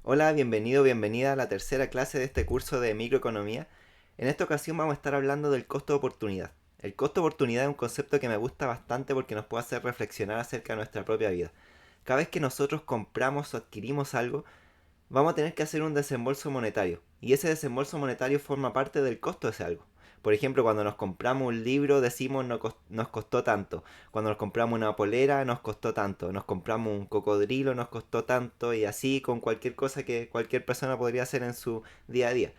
Hola, bienvenido, bienvenida a la tercera clase de este curso de microeconomía. En esta ocasión vamos a estar hablando del costo de oportunidad. El costo de oportunidad es un concepto que me gusta bastante porque nos puede hacer reflexionar acerca de nuestra propia vida. Cada vez que nosotros compramos o adquirimos algo, vamos a tener que hacer un desembolso monetario. Y ese desembolso monetario forma parte del costo de ese algo. Por ejemplo, cuando nos compramos un libro decimos nos costó tanto. Cuando nos compramos una polera nos costó tanto. Nos compramos un cocodrilo nos costó tanto. Y así con cualquier cosa que cualquier persona podría hacer en su día a día.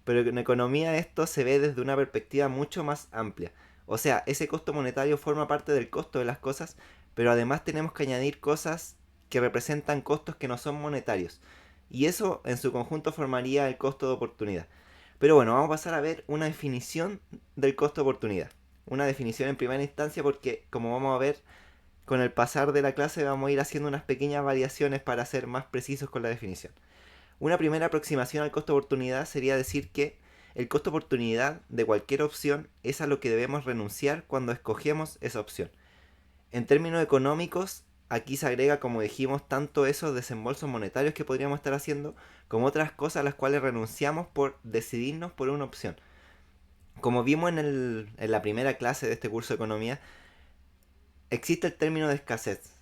Pero en economía esto se ve desde una perspectiva mucho más amplia. O sea, ese costo monetario forma parte del costo de las cosas, pero además tenemos que añadir cosas que representan costos que no son monetarios. Y eso en su conjunto formaría el costo de oportunidad. Pero bueno, vamos a pasar a ver una definición del costo de oportunidad. Una definición en primera instancia porque, como vamos a ver, con el pasar de la clase vamos a ir haciendo unas pequeñas variaciones para ser más precisos con la definición. Una primera aproximación al costo de oportunidad sería decir que el costo de oportunidad de cualquier opción es a lo que debemos renunciar cuando escogemos esa opción. En términos económicos, aquí se agrega, como dijimos, tanto esos desembolsos monetarios que podríamos estar haciendo, como otras cosas a las cuales renunciamos por decidirnos por una opción. Como vimos en la primera clase de este curso de economía, existe el término de escasez.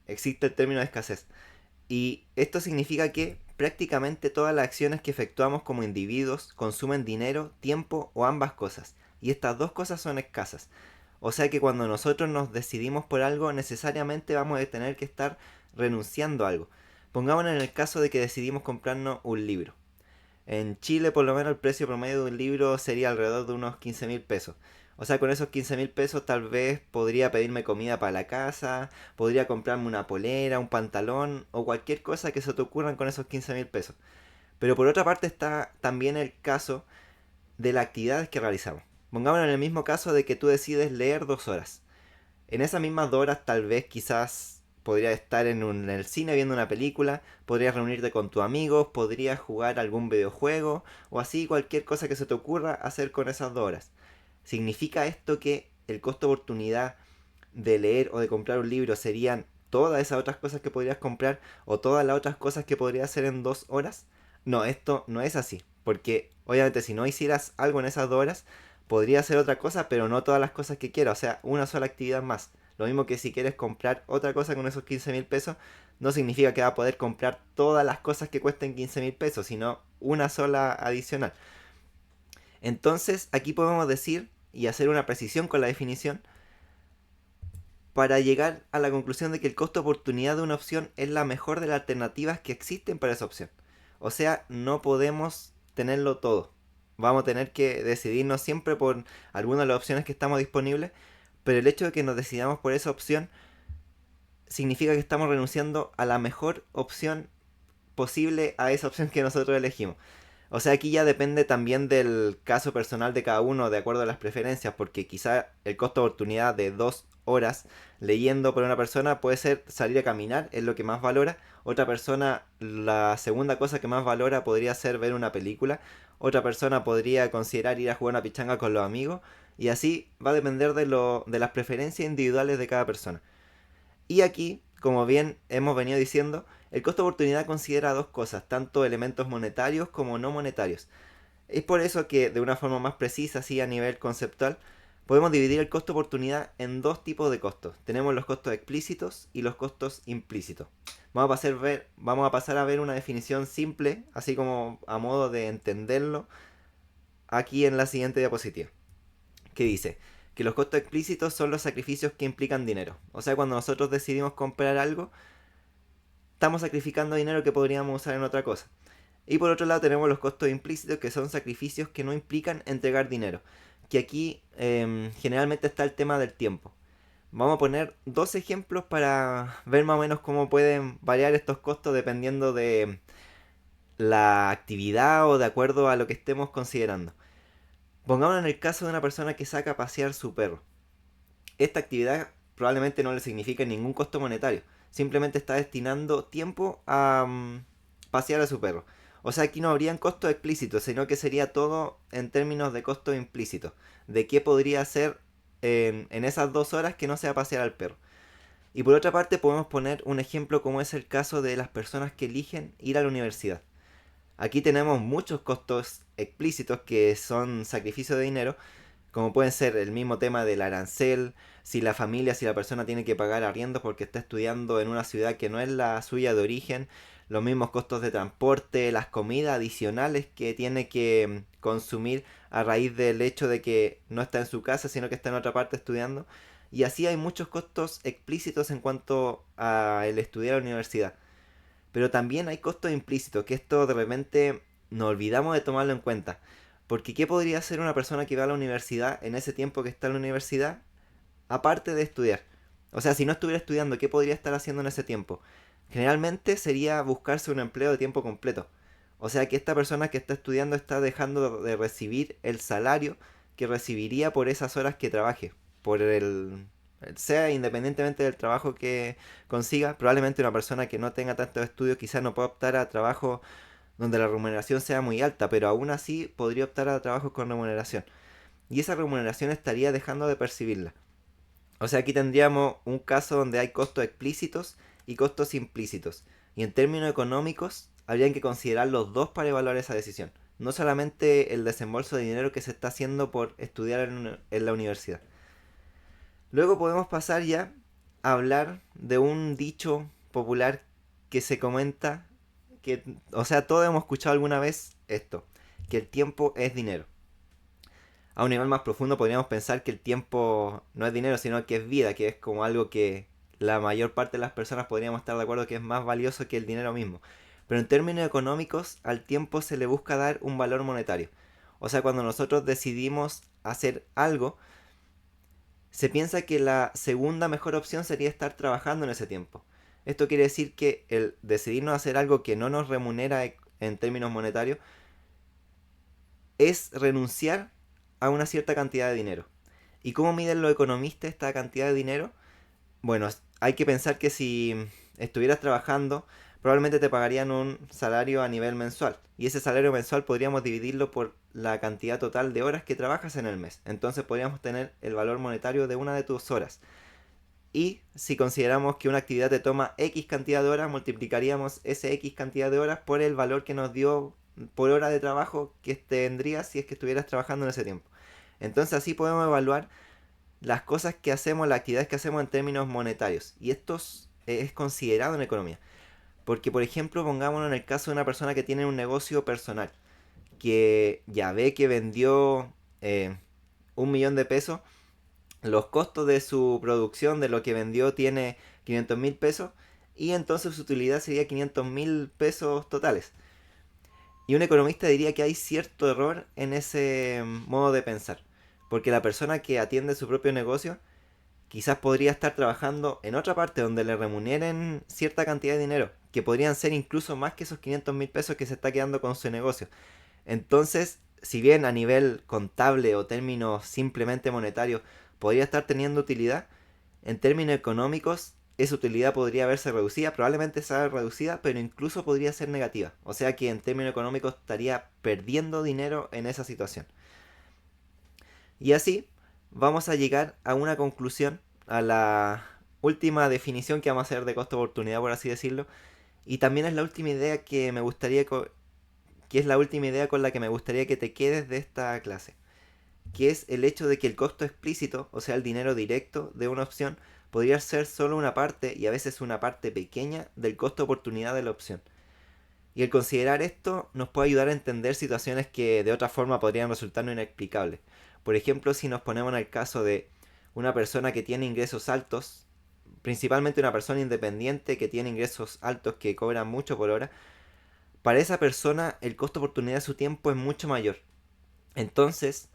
Existe el término de escasez. Y esto significa que prácticamente todas las acciones que efectuamos como individuos consumen dinero, tiempo o ambas cosas. Y estas dos cosas son escasas. O sea que cuando nosotros nos decidimos por algo, necesariamente vamos a tener que estar renunciando a algo. Pongámonos en el caso de que decidimos comprarnos un libro. En Chile, por lo menos, el precio promedio de un libro sería alrededor de unos 15.000 pesos. O sea, con esos 15.000 pesos tal vez podría pedirme comida para la casa, podría comprarme una polera, un pantalón o cualquier cosa que se te ocurran con esos 15.000 pesos. Pero por otra parte está también el caso de las actividades que realizamos. Pongámonos en el mismo caso de que tú decides leer 2 horas. En esas mismas 2 horas tal vez quizás podrías estar en el cine viendo una película, podrías reunirte con tus amigos, podrías jugar algún videojuego o así cualquier cosa que se te ocurra hacer con esas 2 horas. ¿Significa esto que el costo de oportunidad de leer o de comprar un libro serían todas esas otras cosas que podrías comprar o todas las otras cosas que podrías hacer en 2 horas? No, esto no es así. Porque obviamente si no hicieras algo en esas 2 horas, podría hacer otra cosa, pero no todas las cosas que quieras. O sea, una sola actividad más. Lo mismo que si quieres comprar otra cosa con esos 15.000 pesos, no significa que va a poder comprar todas las cosas que cuesten 15.000 pesos, sino una sola adicional. Entonces, aquí podemos decir y hacer una precisión con la definición para llegar a la conclusión de que el costo de oportunidad de una opción es la mejor de las alternativas que existen para esa opción. O sea, no podemos tenerlo todo. Vamos a tener que decidirnos siempre por alguna de las opciones que estamos disponibles, pero el hecho de que nos decidamos por esa opción significa que estamos renunciando a la mejor opción posible a esa opción que nosotros elegimos. O sea, aquí ya depende también del caso personal de cada uno, de acuerdo a las preferencias, porque quizá el costo de oportunidad de 2 horas leyendo por una persona puede ser salir a caminar, es lo que más valora. Otra persona, la segunda cosa que más valora podría ser ver una película. Otra persona podría considerar ir a jugar una pichanga con los amigos. Y así va a depender de las preferencias individuales de cada persona. Y aquí, como bien hemos venido diciendo, el costo de oportunidad considera dos cosas, tanto elementos monetarios como no monetarios. Es por eso que de una forma más precisa, así a nivel conceptual, podemos dividir el costo de oportunidad en dos tipos de costos. Tenemos los costos explícitos y los costos implícitos. Vamos a pasar a ver una definición simple, así como a modo de entenderlo, aquí en la siguiente diapositiva, que dice que los costos explícitos son los sacrificios que implican dinero. O sea, cuando nosotros decidimos comprar algo, estamos sacrificando dinero que podríamos usar en otra cosa. Y por otro lado tenemos los costos implícitos, que son sacrificios que no implican entregar dinero. Que aquí generalmente está el tema del tiempo. Vamos a poner dos ejemplos para ver más o menos cómo pueden variar estos costos dependiendo de la actividad o de acuerdo a lo que estemos considerando. Pongámonos en el caso de una persona que saca a pasear su perro. Esta actividad probablemente no le signifique ningún costo monetario. Simplemente está destinando tiempo a pasear a su perro. O sea, aquí no habrían costos explícitos, sino que sería todo en términos de costos implícitos. De qué podría hacer en esas 2 horas que no sea pasear al perro. Y por otra parte podemos poner un ejemplo como es el caso de las personas que eligen ir a la universidad. Aquí tenemos muchos costos explícitos que son sacrificio de dinero, como pueden ser el mismo tema del arancel, si la persona tiene que pagar arriendos porque está estudiando en una ciudad que no es la suya de origen, los mismos costos de transporte, las comidas adicionales que tiene que consumir a raíz del hecho de que no está en su casa, sino que está en otra parte estudiando. Y así hay muchos costos explícitos en cuanto a el estudiar a la universidad. Pero también hay costos implícitos, que esto de repente nos olvidamos de tomarlo en cuenta. Porque ¿qué podría hacer una persona que va a la universidad en ese tiempo que está en la universidad, aparte de estudiar? O sea, si no estuviera estudiando, ¿qué podría estar haciendo en ese tiempo? Generalmente sería buscarse un empleo de tiempo completo. O sea que esta persona que está estudiando está dejando de recibir el salario que recibiría por esas horas que trabaje. Por el, sea independientemente del trabajo que consiga, probablemente una persona que no tenga tantos estudios quizás no pueda optar a trabajo donde la remuneración sea muy alta, pero aún así podría optar a trabajos con remuneración. Y esa remuneración estaría dejando de percibirla. O sea, aquí tendríamos un caso donde hay costos explícitos y costos implícitos. Y en términos económicos, habrían que considerar los dos para evaluar esa decisión. No solamente el desembolso de dinero que se está haciendo por estudiar en la universidad. Luego podemos pasar ya a hablar de un dicho popular que se comenta que, o sea, todos hemos escuchado alguna vez esto, que el tiempo es dinero. A un nivel más profundo podríamos pensar que el tiempo no es dinero, sino que es vida, que es como algo que la mayor parte de las personas podríamos estar de acuerdo que es más valioso que el dinero mismo. Pero en términos económicos, al tiempo se le busca dar un valor monetario. O sea, cuando nosotros decidimos hacer algo, se piensa que la segunda mejor opción sería estar trabajando en ese tiempo. Esto quiere decir que el decidirnos hacer algo que no nos remunera en términos monetarios es renunciar a una cierta cantidad de dinero. ¿Y cómo miden los economistas esta cantidad de dinero? Bueno, hay que pensar que si estuvieras trabajando, probablemente te pagarían un salario a nivel mensual. Y ese salario mensual podríamos dividirlo por la cantidad total de horas que trabajas en el mes. Entonces podríamos tener el valor monetario de una de tus horas. Y si consideramos que una actividad te toma X cantidad de horas, multiplicaríamos ese X cantidad de horas por el valor que nos dio por hora de trabajo que tendrías si es que estuvieras trabajando en ese tiempo. Entonces así podemos evaluar las cosas que hacemos, las actividades que hacemos en términos monetarios. Y esto es considerado en economía. Porque, por ejemplo, pongámonos en el caso de una persona que tiene un negocio personal, que ya ve que vendió 1 millón de pesos, los costos de su producción, de lo que vendió, tiene 500.000 pesos, y entonces su utilidad sería 500.000 pesos totales. Y un economista diría que hay cierto error en ese modo de pensar, porque la persona que atiende su propio negocio quizás podría estar trabajando en otra parte donde le remuneren cierta cantidad de dinero, que podrían ser incluso más que esos 500.000 pesos que se está quedando con su negocio. Entonces, si bien a nivel contable o términos simplemente monetarios podría estar teniendo utilidad, en términos económicos esa utilidad podría verse reducida, probablemente sea reducida, pero incluso podría ser negativa. O sea que en términos económicos estaría perdiendo dinero en esa situación. Y así vamos a llegar a una conclusión, a la última definición que vamos a hacer de costo-oportunidad, por así decirlo. Y también es la última idea que me gustaría que es la última idea con la que me gustaría que te quedes de esta clase, que es el hecho de que el costo explícito, o sea, el dinero directo de una opción, podría ser solo una parte, y a veces una parte pequeña, del costo-oportunidad de la opción. Y el considerar esto nos puede ayudar a entender situaciones que de otra forma podrían resultarnos inexplicables. Por ejemplo, si nos ponemos en el caso de una persona que tiene ingresos altos, principalmente una persona independiente que tiene ingresos altos que cobran mucho por hora, para esa persona el costo oportunidad de su tiempo es mucho mayor. Entonces,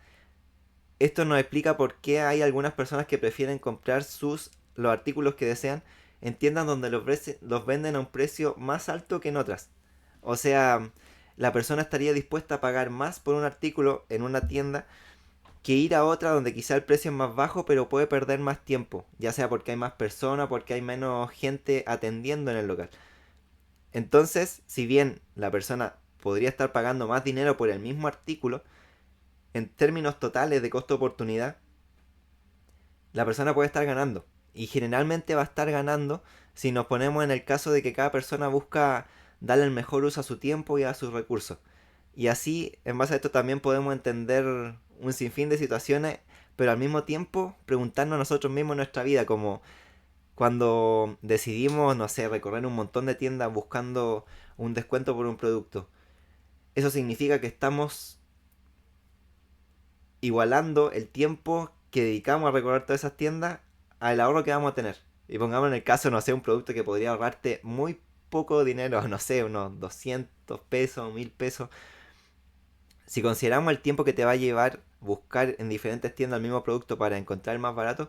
esto nos explica por qué hay algunas personas que prefieren comprar los artículos que desean en tiendas donde los venden a un precio más alto que en otras. O sea, la persona estaría dispuesta a pagar más por un artículo en una tienda que ir a otra donde quizá el precio es más bajo, pero puede perder más tiempo, ya sea porque hay más personas, porque hay menos gente atendiendo en el local. Entonces, si bien la persona podría estar pagando más dinero por el mismo artículo, en términos totales de costo-oportunidad, la persona puede estar ganando. y generalmente va a estar ganando si nos ponemos en el caso de que cada persona busca darle el mejor uso a su tiempo y a sus recursos. Y así, en base a esto también podemos entender un sinfín de situaciones, pero al mismo tiempo preguntarnos a nosotros mismos en nuestra vida, como cuando decidimos, no sé, recorrer un montón de tiendas buscando un descuento por un producto. Eso significa que estamos igualando el tiempo que dedicamos a recorrer todas esas tiendas al ahorro que vamos a tener. Y pongamos en el caso, no sé, un producto que podría ahorrarte muy poco dinero, no sé, unos 200 pesos, 1000 pesos. Si consideramos el tiempo que te va a llevar buscar en diferentes tiendas el mismo producto para encontrar el más barato,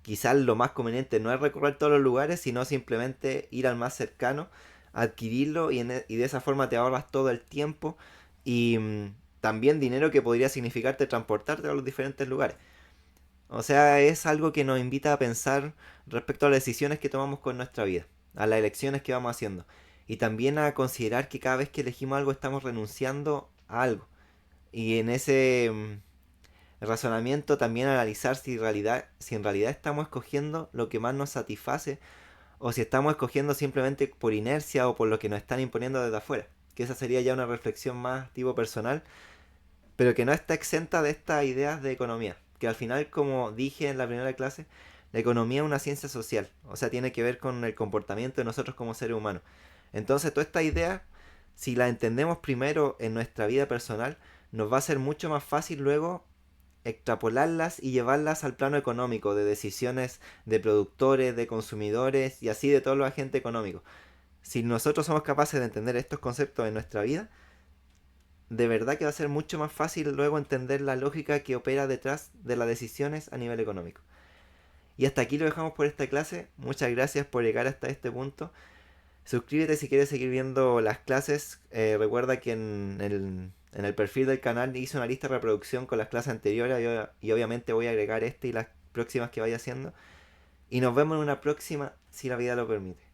quizás lo más conveniente no es recorrer todos los lugares, sino simplemente ir al más cercano, adquirirlo y de esa forma te ahorras todo el tiempo y también dinero que podría significarte transportarte a los diferentes lugares. O sea, es algo que nos invita a pensar respecto a las decisiones que tomamos con nuestra vida, a las elecciones que vamos haciendo. Y también a considerar que cada vez que elegimos algo estamos renunciando a algo. Y en ese razonamiento también analizar si en realidad estamos escogiendo lo que más nos satisface o si estamos escogiendo simplemente por inercia o por lo que nos están imponiendo desde afuera. Que esa sería ya una reflexión más tipo personal, pero que no está exenta de estas ideas de economía. Que al final, como dije en la primera clase, la economía es una ciencia social, o sea, tiene que ver con el comportamiento de nosotros como seres humanos. Entonces, toda esta idea, si la entendemos primero en nuestra vida personal, nos va a ser mucho más fácil luego extrapolarlas y llevarlas al plano económico, de decisiones de productores, de consumidores y así de todos los agentes económicos. Si nosotros somos capaces de entender estos conceptos en nuestra vida, de verdad que va a ser mucho más fácil luego entender la lógica que opera detrás de las decisiones a nivel económico. Y hasta aquí lo dejamos por esta clase. Muchas gracias por llegar hasta este punto. Suscríbete si quieres seguir viendo las clases. Recuerda que en el perfil del canal hice una lista de reproducción con las clases anteriores y obviamente voy a agregar este y las próximas que vaya haciendo. Y nos vemos en una próxima si la vida lo permite.